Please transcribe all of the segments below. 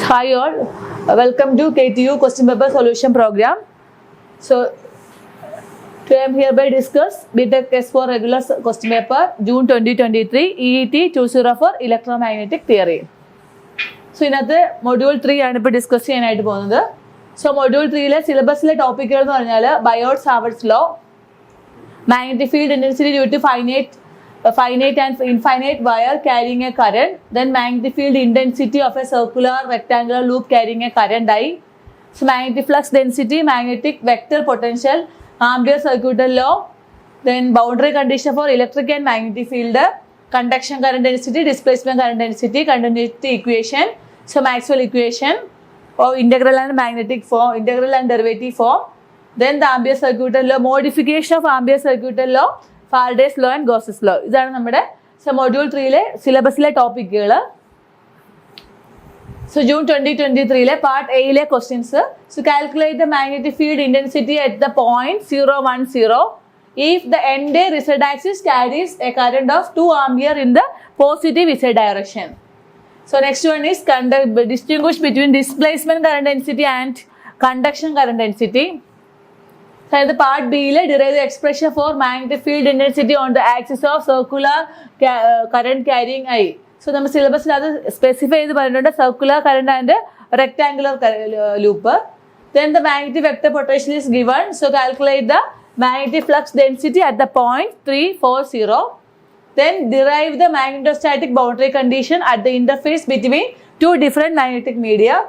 Hi all, welcome to KTU question paper solution program. So today I am hereby discuss BTECH S4 regular question paper June 2023 EET 204 electromagnetic theory. So in that module 3 I am discuss cheyanayittu povunathu. So module 3 le syllabus le topic ennu parnal Biot-Savart's law, magnetic field intensity due to finite and infinite wire carrying a current, then magnetic field intensity of a circular rectangular loop carrying a current I, so magnetic flux density, magnetic vector potential, Ampere circuital law, then boundary condition for electric and magnetic field, conduction current density, displacement current density, continuity equation, so Maxwell equation or integral and magnetic form, integral and derivative form, then the Ampere circuital law, modification of Ampere circuital law, Faraday's law and Gauss's law. This is our module 3 le syllabus le topic. So June 2023 le part A le questions. So calculate the magnetic field intensity at the point 0, 1, 0 if the end z axis carries a current of 2 ampere in the positive z direction. So next one is distinguish between displacement current density and conduction current density. So the part B le derive the expression for magnetic field intensity on the axis of circular current carrying I. So the syllabus la specify the circular current and rectangular loop. Then the magnetic vector potential is given. So calculate the magnetic flux density at the point 340. Then derive the magnetostatic boundary condition at the interface between two different magnetic media.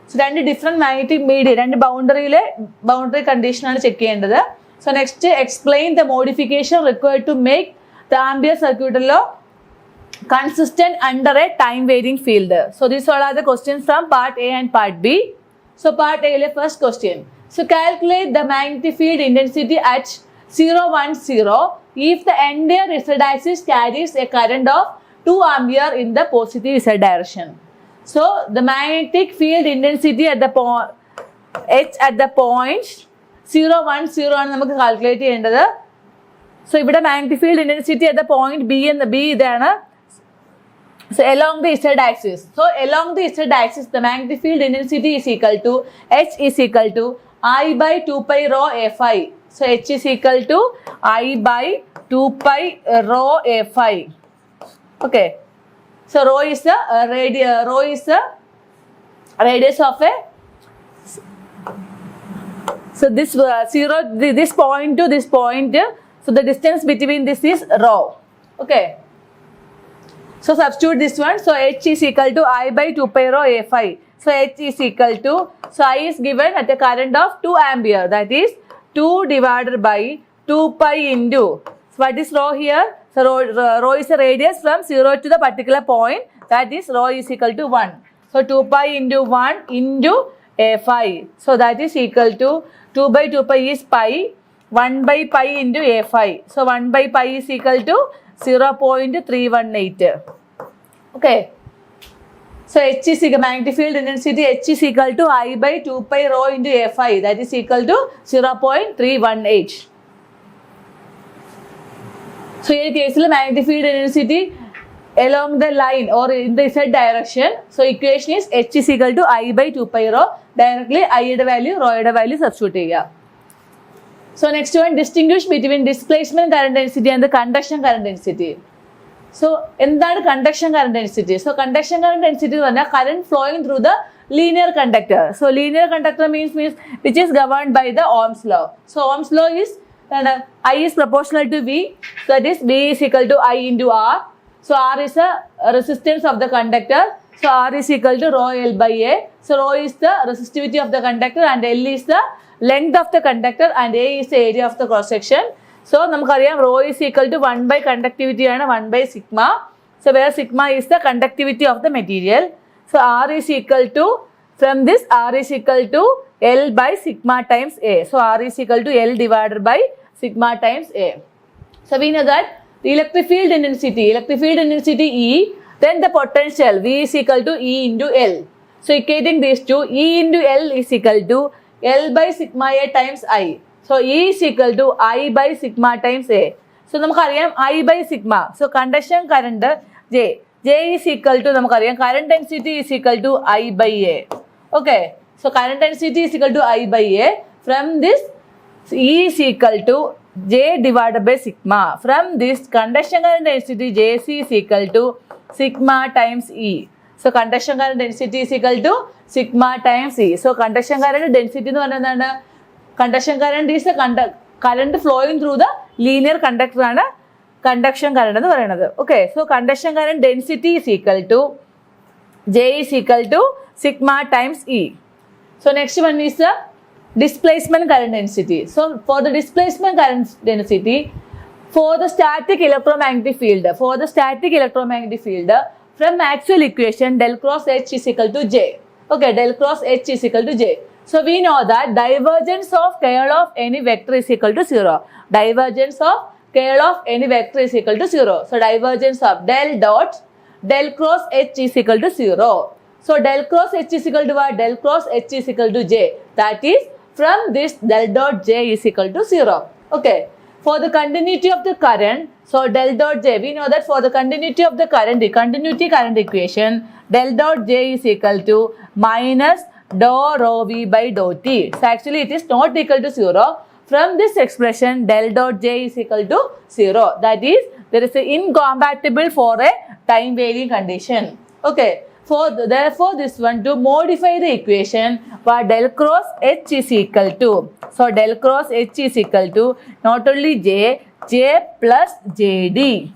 So two different magnetic media and boundary condition ആണ് check ചെയ്യേണ്ടത്. So next explain the modification required to make the Ampere circuital law consistent under a time varying field. So these all are the questions from part A and part B. So part A first question. So calculate the magnetic field intensity at 0, 1, 0 if the entire z axis carries a current of 2 ampere in the positive z direction. So the magnetic field intensity at the point H at the point 0, 1, 0 ആണ് നമുക്ക് calculate ചെയ്യേണ്ടത്. So ഇവിടെ magnetic field intensity at the point B and the B ഇതാണ്. So along the z axis. So along the z axis the magnetic field intensity is equal to H is equal to I by 2 pi rho a phi. So H is equal to I by 2 pi rho a phi. Okay. So rho is the radius of a. So this this point to this point. So the distance between this is rho. Okay. So substitute this one. So H is equal to I by 2 pi rho a phi. So H is equal to. So I is given at a current of 2 ampere. That is 2 divided by 2 pi into. So what is rho here? So rho is a radius from 0 to the particular point. That is rho is equal to 1. So 2 pi into 1 into a phi. So that is equal to 2 by 2 pi is pi. 1 by pi into a phi. So 1 by pi is equal to 0.318. Okay. So H is equal magnetic field intensity H is equal to I by 2 pi rho into a phi. That is equal to 0.318. So in case of magnetic field intensity along the line or in the z direction, so equation is H is equal to I by 2 pi rho. Directly I value, rho value substitute cheya. So next one, distinguish between displacement current density and the conduction current density. So എന്താണ് conduction current density? So conduction current density എന്ന് പറഞ്ഞാൽ current flowing through the linear conductor. So linear conductor means which is governed by the Ohm's law. So Ohm's law is I is proportional to V. So that is V is equal to I into R. So R is the resistance of the conductor. So R is equal to rho L by A. So rho is the resistivity of the conductor and L is the length of the conductor and A is the area of the cross section. So നമുക്കറിയാം rho is equal to 1 by conductivity ആണ് 1 by sigma. So where sigma is the conductivity of the material. So R is equal to, from this R is equal to L by sigma times A. So R is equal to L divided by sigma times A. So we know that the electric field intensity E, then the potential V is equal to E into L. So equating these two, E into L is equal to L by sigma A times I. So E is equal to I by sigma times A. So നമുക്കറിയാം I by sigma. So conduction current J. J is equal to current density is equal to I by A. Okay, so current density is equal to I by A. From this, E is equal to J divided by sigma. From this, conduction current density Jc is equal to sigma times E. So conduction current density is equal to sigma times E. So conduction current density conduction current is the current flowing through the linear conductor conduction current. Okay, so conduction current density is equal to J is equal to sigma times E. So next one is the displacement current density. So for the displacement current density, for the static electromagnetic field, from Maxwell equation, del cross H is equal to J. Okay, del cross H is equal to J. So we know that divergence of curl of any vector is equal to 0. Divergence of curl of any vector is equal to 0. So divergence of del cross H is equal to 0. So del cross H is equal to what? Del cross H is equal to J. That is, from this del dot J is equal to 0. Okay. For the continuity of the current, so del dot J, we know that for the continuity of the current, the continuity current equation, del dot J is equal to minus dou rho V by dou T. So actually it is not equal to 0. From this expression, del dot J is equal to 0. That is, there is an incompatible for a time varying condition. Okay. Therefore, this one, to modify the equation, where del cross H is equal to, so del cross H is equal to not only J plus JD.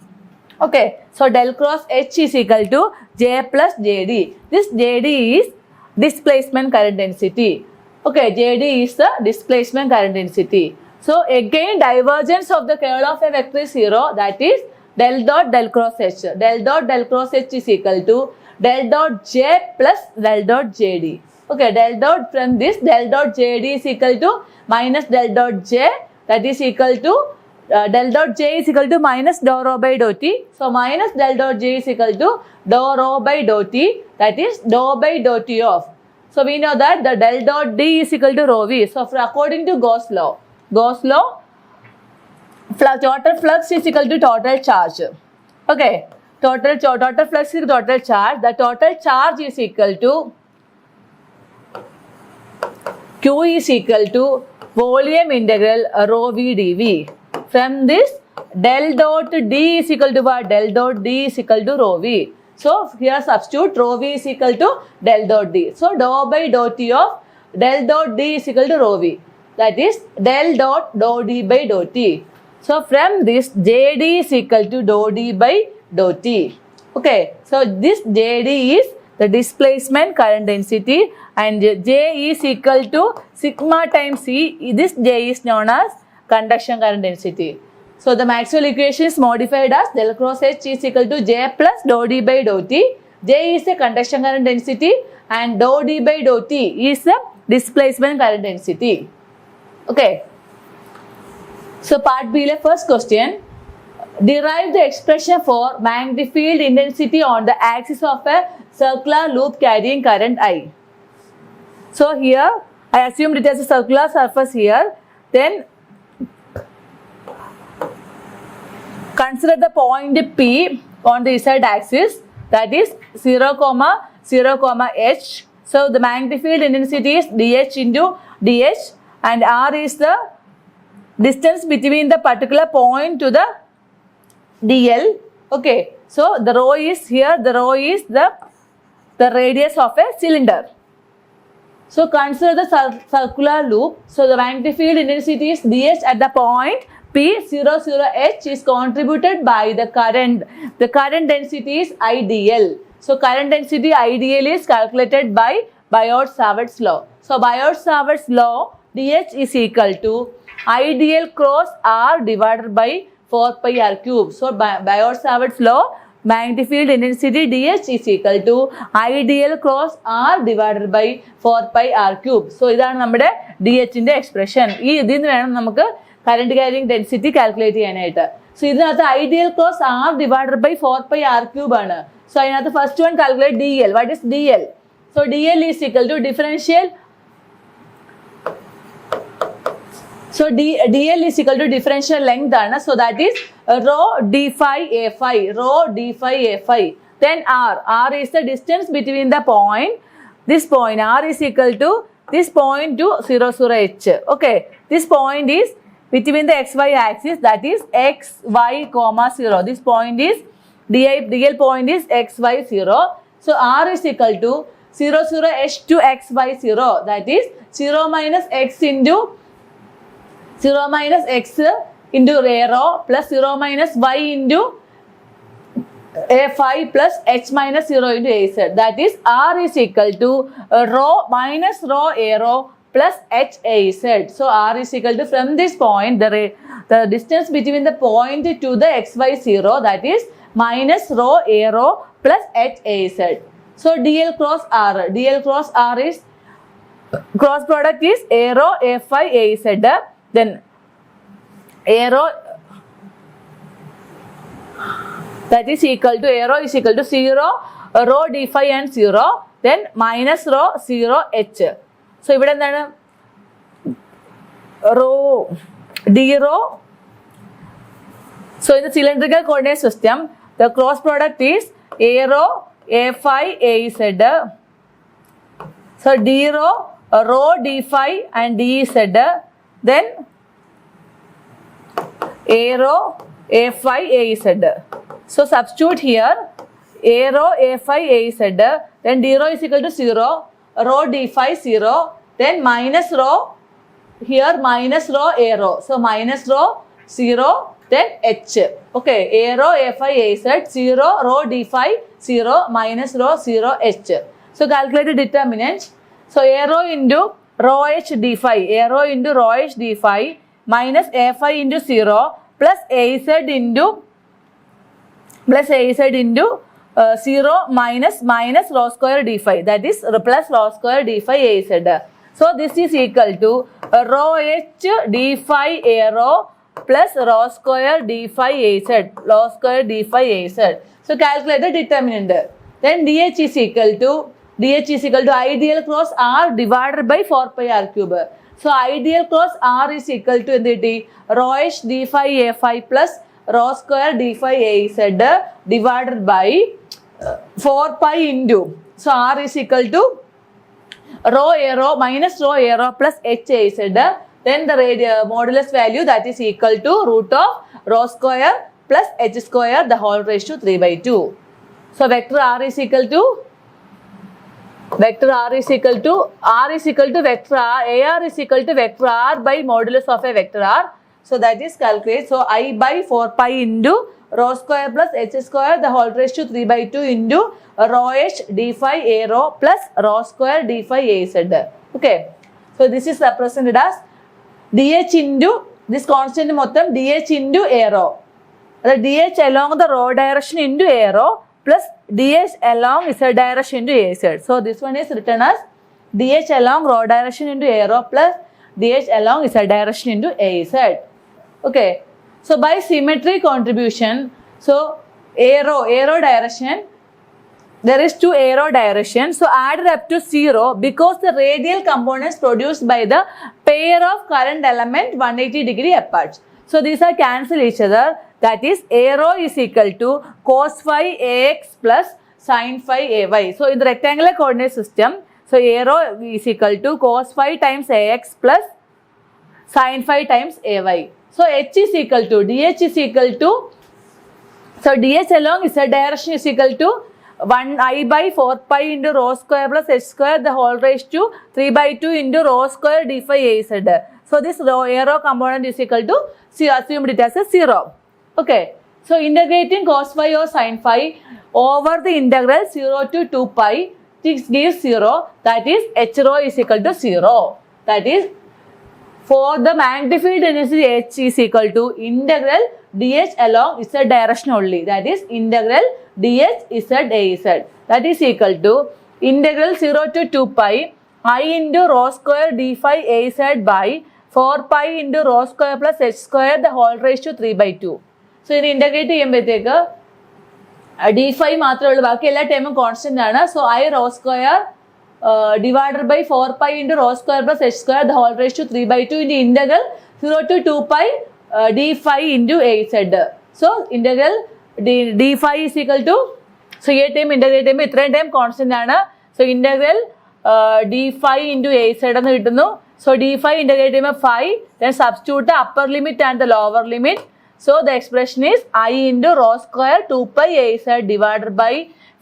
Okay, so del cross H is equal to J plus JD. This JD is displacement current density. Okay, JD is the displacement current density. So again, divergence of the curl of a vector is 0. That is del dot del cross H. Del dot del cross H is equal to del dot J plus del dot JD. Okay, del dot, from this del dot JD is equal to minus del dot J, that is equal to del dot J is equal to minus dou rho by dou T. So minus del dot J is equal to dou rho by dou T, that is dou by dou T of. So we know that the del dot D is equal to rho V. So according to Gauss law, total flux is equal to total charge. Okay. Total flux is total charge. The total charge is equal to Q is equal to volume integral rho V dV. From this, del dot D is equal to what? Del dot D is equal to rho V. So here substitute rho V is equal to del dot D. So dou by dou T of del dot D is equal to rho V. That is del dot dou D by dou T. So from this, JD is equal to dou D by dou T. Okay, so this JD is the displacement current density and J is equal to sigma times C. This J is known as conduction current density. So the Maxwell equation is modified as del cross H is equal to J plus dou D by dou T. J is the conduction current density and dou D by dou T is the displacement current density. Okay. So part B, first question. Derive the expression for magnetic field intensity on the axis of a circular loop carrying current I. So here, I assumed it has a circular surface here. Then consider the point P on the Z axis, that is 0, 0, H. So the magnetic field intensity is dH into dH and R is the distance between the particular point to the dl. Okay, so the rho is here, the rho is the radius of a cylinder. So consider the circular loop. So the magnetic field intensity is dH at the point P 0, 0, H is contributed by the current. The current density is IDL. So current density IDL is calculated by Biot-Savart's law. So Biot-Savart's law, dH is equal to IDL cross R divided by 4 pi R cube. So Biot-Savart's law, magnetic field intensity dH is equal to IDL cross R divided by 4 pi R cube. So this is our dH in the expression. This is the current carrying density calculate. So this is the IDL cross R divided by 4 pi R cube. So the first one calculate DL. What is DL? So DL is equal to differential. So DL is equal to differential length. So that is rho d phi a phi. Rho d phi a phi. Then r is the distance between the point, this point, r is equal to this point to 0, 0, h. Okay, this point is between the xy axis, that is x, y, comma 0. This point is, DL point is x, y, 0. So r is equal to 0, 0, h to x, y, 0. That is 0 minus x into 0 minus x into a rho plus 0 minus y into a phi plus h minus 0 into a z. That is r is equal to rho minus rho a rho plus h a z. So r is equal to, from this point, the distance between the point to the xy 0, that is minus rho a rho plus h a z. So dl cross r is, cross product is a rho a phi a z. Then a rho, that is equal to, a rho is equal to 0 rho d phi and 0, then minus rho 0 h. So ഇവിടെ എന്താണ്, rho d rho. So in the cylindrical coordinate system, the cross product is a rho a phi a z. So d rho d phi and d z, then a rho a phi a z. So substitute here a rho a phi a z, then d rho is equal to 0, rho d phi 0, then minus rho, here minus rho a rho. So minus rho 0, then h. Okay, a rho a phi a z 0, rho d phi 0, minus rho 0 h. So calculate the determinant. So a rho into rho h d phi, a rho into rho h d phi minus a phi into 0 plus a z into 0 minus rho square d phi, that is plus rho square d phi a z. So this is equal to rho h d phi a rho plus rho square d phi a z, rho square d phi a z. So calculate the determinant. Then dh is equal to ideal cross r divided by 4 pi r cube. So ideal cross r is equal to rho h d phi a phi plus rho square d phi a z divided by 4 pi into, so r is equal to rho a rho minus rho a rho plus h a z, then the modulus value, that is equal to root of rho square plus h square the whole raised to 3 by 2. So vector r is equal to vector r is equal to vector r, ar is equal to vector r by modulus of a vector r. So that is calculated. So I by 4 pi into rho square plus h square the whole raised to 3 by 2 into rho h d phi a rho plus rho square d phi a z. Okay. So this is represented as dh into this constant mottham dh into a rho. The dh along the rho direction into a rho plus dh along z direction into a z. So this one is written as dh along rho direction into a rho plus dh along z direction into a z. Okay. So by symmetry contribution, so arrow direction, there is 2 arrow directions. So added up to 0 because the radial components produced by the pair of current element 180 degree apart. So these are cancel each other. That is arrow is equal to cos phi ax plus sin phi ay. So in the rectangular coordinate system, so arrow is equal to cos phi times ax plus sin phi times ay. So h is equal to, dh is equal to, so dh along z direction is equal to 1 I by 4 pi into rho square plus h square the whole raised to 3 by 2 into rho square d phi a z. So this arrow component is equal to, see, assumed it as a 0. Okay. So integrating cos phi or sin phi over the integral 0 to 2 pi, this gives 0, that is h rho is equal to 0. That is, for the magnetic field density h is equal to integral dh along z direction only, that is integral dh z a z, that is equal to integral 0 to 2 pi I into rho square d phi a z by 4 pi into rho square plus h square the whole raised to 3 by 2. So in integrate ചെയ്യുമ്പോഴത്തേക്ക് d phi മാത്രമേ ഉള്ളൂ, ബാക്കി എല്ലാ ടൈമും constant ആണ്. So I rho square divided by 4 pi into rho square plus h square the whole raised to 3 by 2 into integral 0 to 2 pi d phi into a z. So integral d phi is equal to, So ഈ time integrate ചെയ്യുമ്പോൾ ഇത്രയും time constant ആണ്. So integral d5 into az എന്ന് കിട്ടുന്നു. So d5 integrate ചെയ്യുമ്പോൾ 5, then substitute the upper limit and the lower limit. So the expression is I into rho square 2 pi az divided by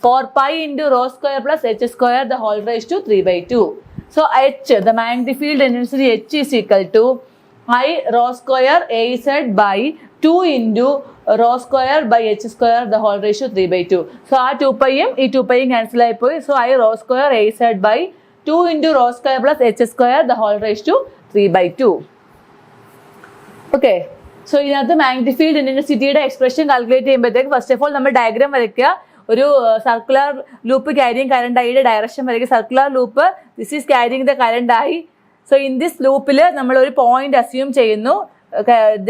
4 pi into rho square plus h square the whole raised to 3 by 2. So H, the magnetic field intensity H is equal to I rho square az by 2 into rho square by h square the whole ratio 3 by 2. So ആ 2 പൈയും ഈ 2 പൈയും cancel ആയിപ്പോയി. So I rho square az by 2 into rho square plus h square the whole ratio 3 by 2. Okay. So ഇതിനകത്ത് magnetic field ഇന്റൻസിറ്റിയുടെ expression calculate ചെയ്യുമ്പോഴത്തേക്ക് first of all നമ്മൾ diagram വരയ്ക്കുക. ഒരു circular loop carrying current ഐയുടെ direction വരയ്ക്കുക. Circular loop this is carrying the current I. So in this ലൂപ്പിൽ നമ്മൾ ഒരു പോയിന്റ് അസ്യൂം ചെയ്യുന്നു,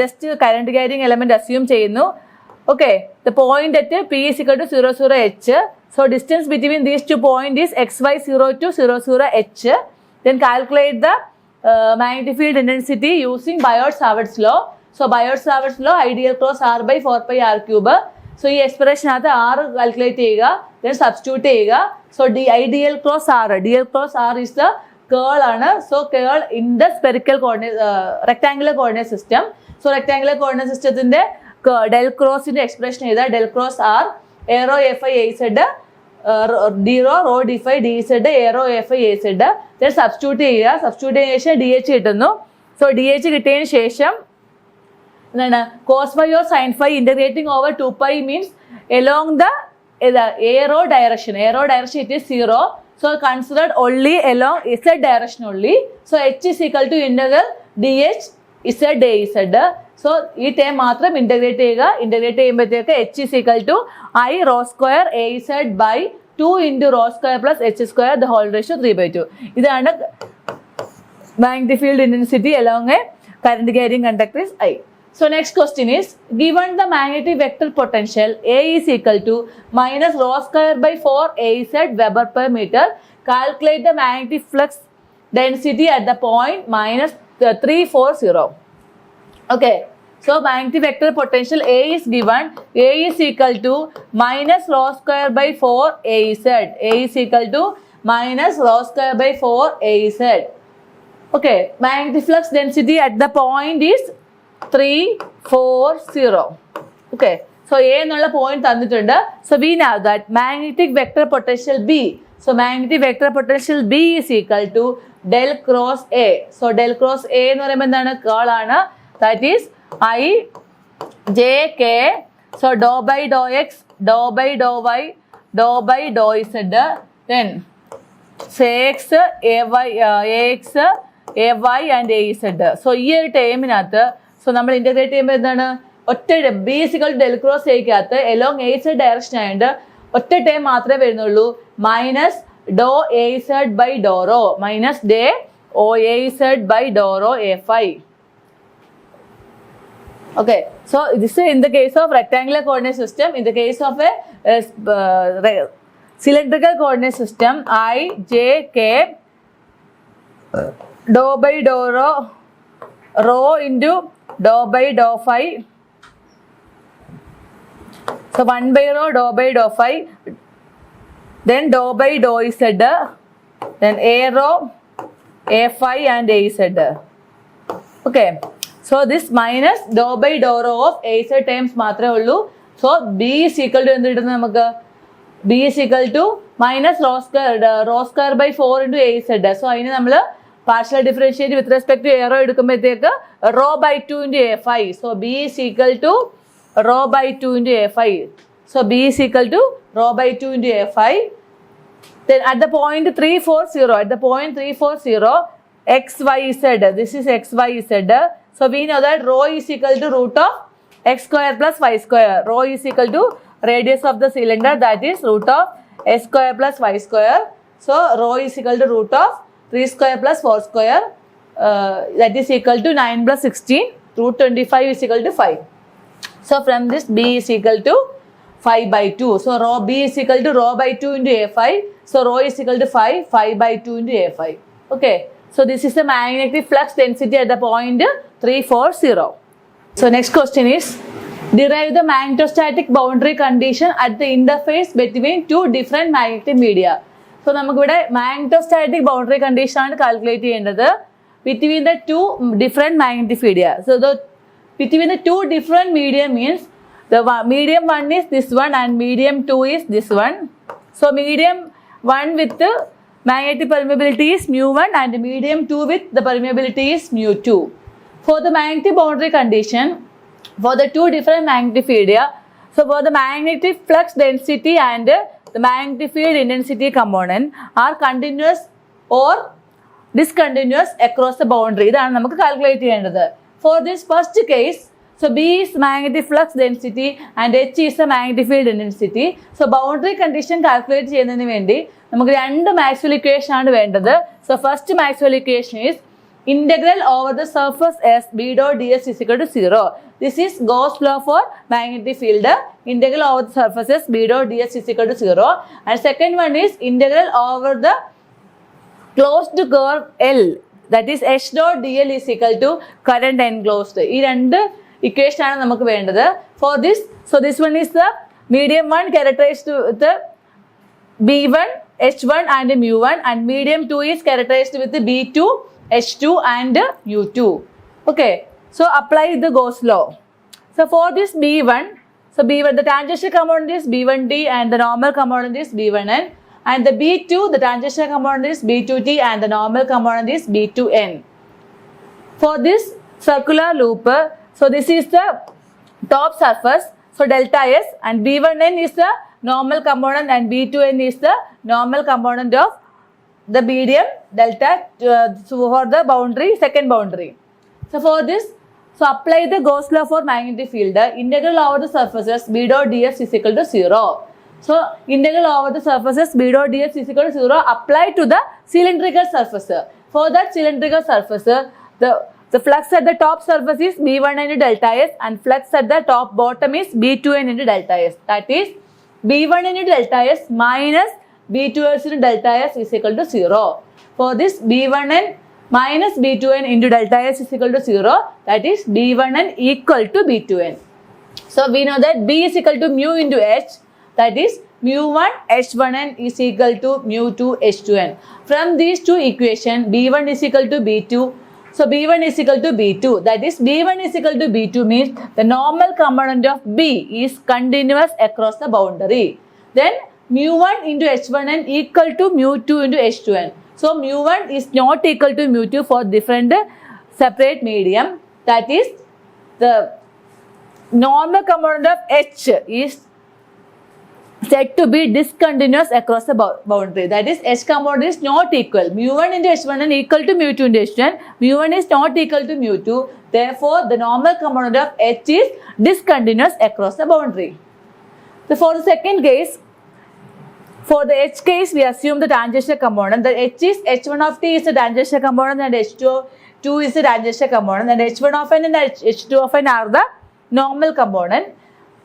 just current carrying element assume ചെയ്യുന്നു. Okay, the point at P is equal to 0 0 h. So distance between these two point is xy 0 to 0 0 h. Then calculate the magnetic field intensity using Biot-Savart's law. So Biot-Savart's law ideal cross r by 4 pi r cube. So ഈ എക്സ്പ്രഷനകത്ത് r calculate ചെയ്യുക, then substitute ചെയ്യുക. So ideal cross r is the curl ആണ്. So curl in the spherical coordinate rectangular coordinate system. So rectangular coordinate സിസ്റ്റത്തിന്റെ del ക്രോസിന്റെ expression ചെയ്താൽ del cross R arrow F I A Z D rho D phi D Z arrow F I A Z. Then substitute ചെയ്യുക. Substitute ചെയ്തതിനു ശേഷം D H കിട്ടുന്നു. So D H കിട്ടിയതിന് ശേഷം എന്താണ് cos phi or sine phi integrating over 2 pi means along the arrow direction it is 0. So considered only along z direction only. So h is equal to integral dh z az. So ഈ term മാത്രം integrate ചെയ്യുക. Integrate ചെയ്യുമ്പോഴത്തേക്ക് h is equal to I rho square az by 2 into rho square plus h square the whole ratio 3 by 2. ഇതാണ് magnetic field intensity along a current carrying conductor is I. So next question is, given the magnetic vector potential A is equal to minus rho square by 4 az Weber per meter, calculate the magnetic flux density at the point minus 340. Okay, so magnetic vector potential A is given. A is equal to minus rho square by 4 az. A is equal to minus rho square by 4 az. Okay, magnetic flux density at the point is 340. Okay, so A എന്നുള്ള point തന്നിട്ടുണ്ട്. So we know that magnetic vector potential B. So magnetic vector potential B is equal to del cross A. So del cross A എന്ന് പറയുമ്പോൾ എന്താണ്? കേൾ ആണ്. That is I j k. So dou by dou x, dou by dou y, dou by dou z. Then ax, ax, ay and az. So ഈ ഒരു ടേമിനകത്ത് so നമ്മൾ integrate ചെയ്യുമ്പോൾ എന്താണ്? ഒറ്റ ബി സിക്കൽ ഡെൽ ക്രോസ് എക്കകത്ത് എലോങ് എ സെഡ് ഡയറക്ഷൻ ആയതുകൊണ്ട് ഒറ്റ ടൈം മാത്രമേ വരുന്നുള്ളൂ. Minus do A Z by do rho minus ഡേ ഓ A Z by do rho F I. Okay, so this is in the case of rectangular coordinate system. In the case of a cylindrical coordinate system, I j k dou by dou rho into dou by dou phi. So 1 by rho dou by dou phi, then dou by dou z, then a rho, a phi and a z. Okay, so this minus dou by dou rho of a z times മാത്രമേ ഉള്ളൂ. So b is equal to എന്ത് കിട്ടുന്നത് നമുക്ക്? b is equal to minus rho square by 4 into a z. So അതിന് നമ്മൾ partial differentiate with respect to a rho എടുക്കുമ്പോഴത്തേക്ക് rho by 2 into a phi. So b is equal to rho by 2 into a phi. So b is equal to rho by 2 into a phi. Then at the point 340, x, y, z, this is x, y, z. So we know that rho is equal to root of x square plus y square. Rho is equal to radius of the cylinder, that is root of s square plus y square. So rho is equal to root of 3 square plus 4 square, that is equal to 9 plus 16. Root 25 is equal to 5. So from this b is equal to 5 by 2. So rho b is equal to rho by 2 into a phi. So rho is equal to 5 by 2 into a phi. Okay, so this is the magnetic flux density at the point 340. So next question is, Derive the magnetostatic boundary condition at the interface between two different magnetic media. So നമുക്ക് ഇവിടെ magnetostatic boundary condition ആണ് calculate ചെയ്യേണ്ടത് between the two different magnetic media. So the between the two different medium means the medium 1 is this one and medium 2 is this one. So medium 1 with the magnetic permeability is mu1 and medium 2 with the permeability is mu2. For the magnetic boundary condition for the two different magnetic media, so for the magnetic flux density and the magnetic field intensity component are continuous or discontinuous across the boundary. ഇതാണ് നമുക്ക് calculate ചെയ്യേണ്ടത്. For this first case, so B is magnetic flux density and H is the magnetic field intensity. So boundary condition calculate ചെയ്യുന്നതിന് വേണ്ടി നമുക്ക് രണ്ട് Maxwell equation ആണ് വേണ്ടത്. So first Maxwell equation is integral over the surface as B dot ds is equal to 0. This is Gauss law for magnetic field. Integral over the surface as B dot ds is equal to 0. And second one is integral over the closed curve L, that is H dot dl is equal to current enclosed. ഈ രണ്ട് equation ആണ് നമുക്ക് വേണ്ടത്. For this, so this one is the medium 1 characterized with the B1, H1 and mu1, and medium 2 is characterized with the B2, H2 and mu2. Okay, so apply the Gauss law. So for this B1, so B1, the tangential component is B1t and the normal component is B1n, and the B2, the tangential component is B2t and the normal component is B2n. For this circular loop, so this is the top surface, so delta S, and B1n is the normal component and B2n is the normal component of the medium delta so for the boundary, second boundary. So for this, so apply the Gauss law for magnetic field. Integral over the surfaces B dot ds is equal to 0. So integral over the surfaces B dot ds is equal to 0 apply to the cylindrical surface. For that cylindrical surface, the flux at the top surface is B1 into delta S and flux at the top bottom is B2n into delta S. That is B1 into delta S minus B2s into delta S is equal to 0. For this B1n minus B2n into delta S is equal to 0. That is B1n equal to B2n. So we know that B is equal to mu into H. That is mu1 H1n is equal to mu2 H2n. From these two equations, B1 is equal to B2. So B1 is equal to B2. That is B1 is equal to B2 means the normal component of B is continuous across the boundary. Then mu1 into H1n equal to mu2 into H2n. So mu1 is not equal to mu2 for different separate medium. That is the normal component of H is said to be discontinuous across the boundary. That is H component is not equal. Mu1 into H1n equal to mu2 into H2n. Mu1 is not equal to mu2. Therefore, the normal component of H is discontinuous across the boundary. So for the second case, for the H case, we assume the tangential component. The H is H1 of t is the tangential component and H2 is the tangential component, and H1 of n and H2 of n are the normal component.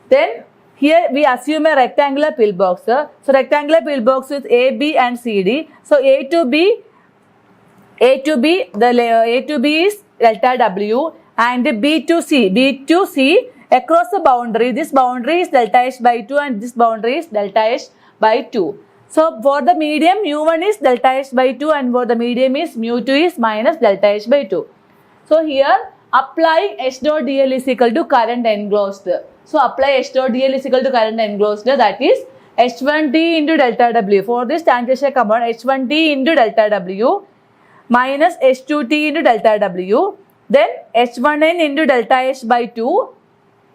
Then here we assume a rectangular pillbox. So rectangular pillbox with AB and CD. So A to B is delta W and B to C across the boundary. This boundary is delta H by 2 and this boundary is delta H by 2. So for the medium mu1 is delta H by 2 and for the medium is mu2 is minus delta H by 2. So here applying H dot dl is equal to current enclosed. So apply H dot dl is equal to current enclosed, that is H1t into delta W. For this tangential component H1t into delta W minus H2t into delta W. Then H1n into delta H by 2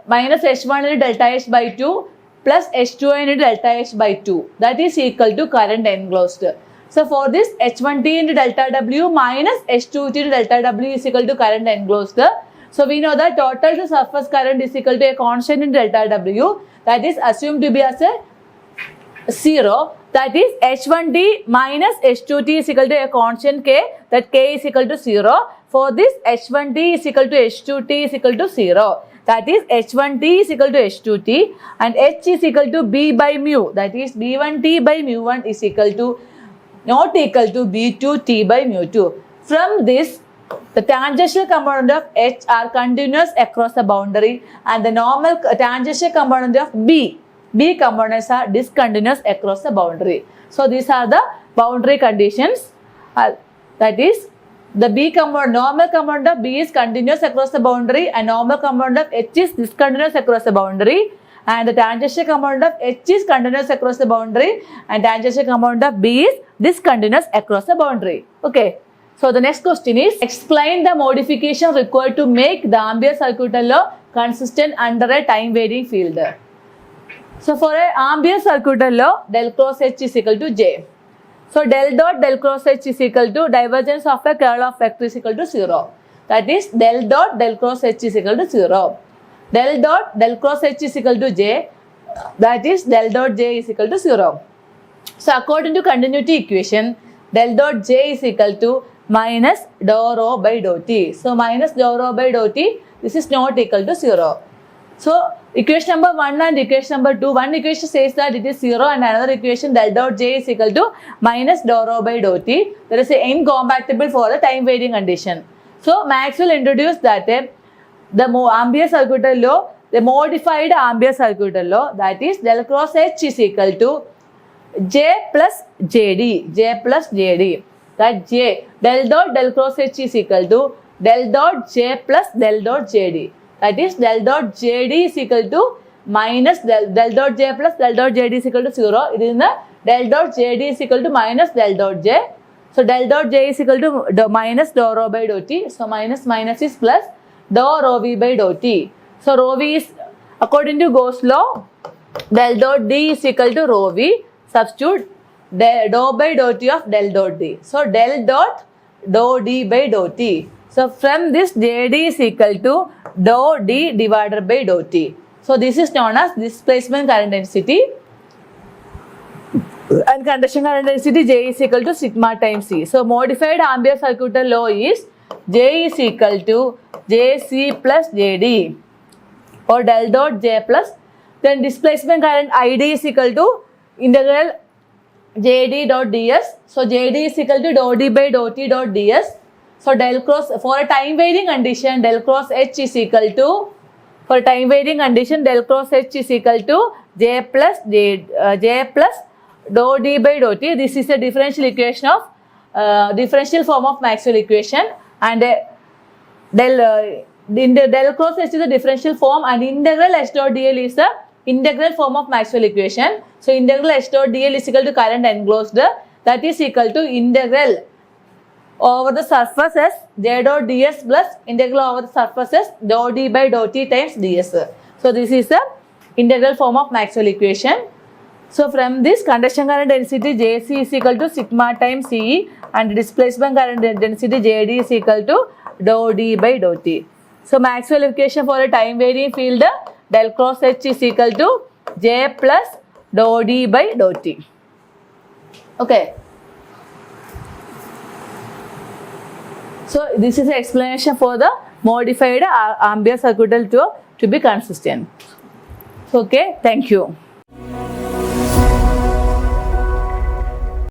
minus H1 into delta H by 2 plus H2n into delta H by 2. That is equal to current enclosed. So for this H1t into delta W minus H2t into delta W is equal to current enclosed. So we know that total to surface current is equal to a constant in delta W, that is assumed to be as a 0. That is H1t minus H2t is equal to a constant K, that K is equal to 0. For this H1t is equal to H2t is equal to 0. That is H1t is equal to H2t and H is equal to B by mu. That is B1t by mu1 is equal to not equal to B2t by mu2. From this The tangential component of H are continuous across the boundary and the normal tangential component of B components are discontinuous across the boundary. So these are the boundary conditions. That is, the normal component of B is continuous across the boundary and normal component of H is discontinuous across the boundary, and the tangential component of H is continuous across the boundary and tangential component of B is discontinuous across the boundary. Okay. So the next question is, explain the modification required to make the Ampere circuit law consistent under a time varying field. So for a Ampere circuit law, del cross H is equal to J. So del dot del cross H is equal to divergence of a curl of vector is equal to 0. That is, del dot del cross H is equal to 0. Del dot del cross H is equal to J. That is, del dot J is equal to 0. So according to continuity equation, del dot J is equal to minus dou rho by dou t. So minus dou rho by dou t, this is not equal to 0. So equation number 1 and equation number 2, one equation says that it is 0 and another equation del dot J is equal to minus dou rho by dou t. There is an incompatible for the time varying condition. So Maxwell introduced that the Ampere circuit law, the modified Ampere circuit law, that is del cross H is equal to J plus JD, J plus JD. That J, del dot del cross H is equal to del dot J plus del dot JD. That is, del dot JD is equal to minus del dot J plus del dot JD is equal to 0. It is the del dot JD is equal to minus del dot J. So del dot J is equal to minus dou rho by dou t. So minus is plus dou rho v by dou t. So rho v is, according to Gauss law, del dot D is equal to rho v. Substitute dou by dou t of del dot D. So del dot dou D by dou t. So from this JD is equal to dou D divided by dou t. So this is known as displacement current density, and conduction current density J is equal to sigma times C. So modified Ampere circuit law is J is equal to JC plus JD, or del dot J plus, then displacement current ID is equal to integral JD dot ds. So JD is equal to dou D by dou t dot ds. So del cross, for a time varying condition, del cross H is equal to, for time varying condition, del cross H is equal to J plus dou D by dou t. This is a differential equation of differential form of Maxwell equation, and del cross H is a differential form, and integral H dot dl is the integral form of Maxwell equation. So integral H dot dl is equal to current enclosed, that is equal to integral over the surface as J dot ds plus integral over the surface as dou D by dou t times ds. So this is the integral form of Maxwell equation. So from this, conduction current density Jc is equal to sigma times Ce, and displacement current density Jd is equal to dou D by dou t. So Maxwell equation for a time varying field, del cross H is equal to J plus dou D by dou t. Okay. So this is the explanation for the modified Ampere circuit law to be consistent. Okay, thank you.